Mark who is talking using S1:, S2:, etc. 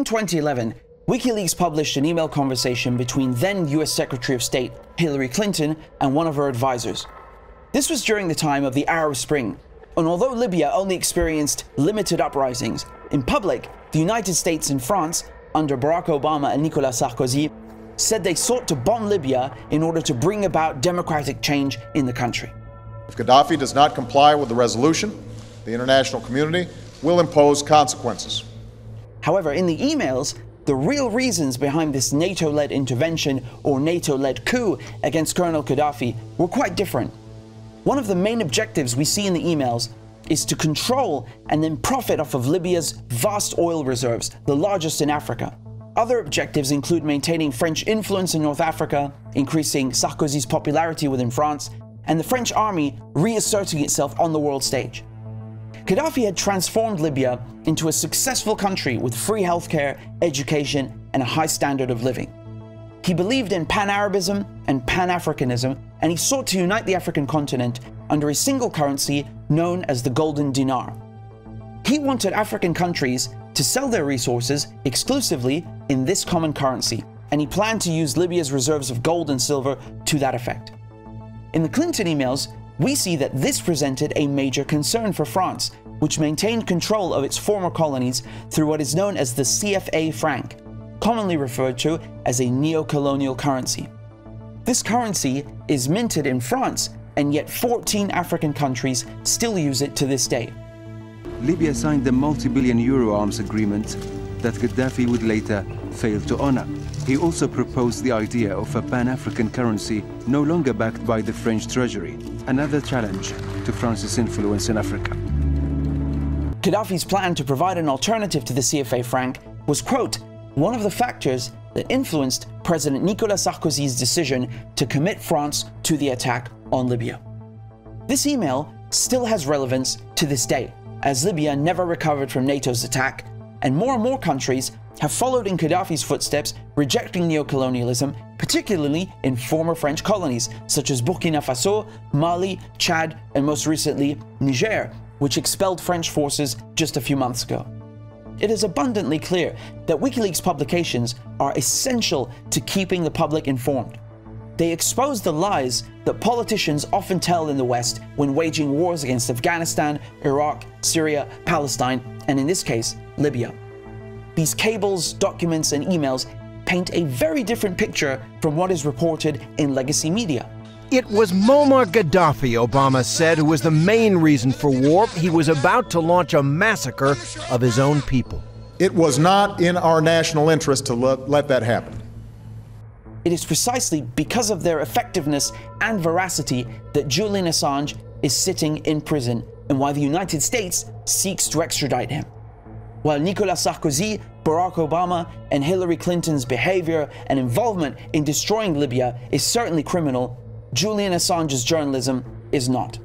S1: In 2011, WikiLeaks published an email conversation between then US Secretary of State Hillary Clinton and one of her advisors. This was during the time of the Arab Spring, and although Libya only experienced limited uprisings, in public, the United States and France, under Barack Obama and Nicolas Sarkozy, said they sought to bomb Libya in order to bring about democratic change in the country.
S2: If Gaddafi does not comply with the resolution, the international community will impose consequences.
S1: However, in the emails, the real reasons behind this NATO-led intervention or NATO-led coup against Colonel Gaddafi were quite different. One of the main objectives we see in the emails is to control and then profit off of Libya's vast oil reserves, the largest in Africa. Other objectives include maintaining French influence in North Africa, increasing Sarkozy's popularity within France, and the French army reasserting itself on the world stage. Gaddafi had transformed Libya into a successful country with free healthcare, education, and a high standard of living. He believed in Pan-Arabism and Pan-Africanism, and he sought to unite the African continent under a single currency known as the golden dinar. He wanted African countries to sell their resources exclusively in this common currency, and he planned to use Libya's reserves of gold and silver to that effect. In the Clinton emails, we see that this presented a major concern for France, which maintained control of its former colonies through what is known as the CFA franc, commonly referred to as a neo-colonial currency. This currency is minted in France, and yet 14 African countries still use it to this day.
S3: Libya signed the multi-billion euro arms agreement that Gaddafi would later fail to honor. He also proposed the idea of a Pan-African currency no longer backed by the French treasury, another challenge to France's influence in Africa.
S1: Gaddafi's plan to provide an alternative to the CFA franc was, quote, one of the factors that influenced President Nicolas Sarkozy's decision to commit France to the attack on Libya. This email still has relevance to this day, as Libya never recovered from NATO's attack, and more countries have followed in Gaddafi's footsteps, rejecting neocolonialism, particularly in former French colonies, such as Burkina Faso, Mali, Chad, and most recently, Niger, which expelled French forces just a few months ago. It is abundantly clear that WikiLeaks publications are essential to keeping the public informed. They expose the lies that politicians often tell in the West when waging wars against Afghanistan, Iraq, Syria, Palestine, and in this case, Libya. These cables, documents, and emails paint a very different picture from what is reported in legacy media.
S4: It was Muammar Gaddafi, Obama said, who was the main reason for war. He was about to launch a massacre of his own people.
S2: It was not in our national interest to let that happen.
S1: It is precisely because of their effectiveness and veracity that Julian Assange is sitting in prison, and why the United States seeks to extradite him. While Nicolas Sarkozy, Barack Obama, and Hillary Clinton's behavior and involvement in destroying Libya is certainly criminal, Julian Assange's journalism is not.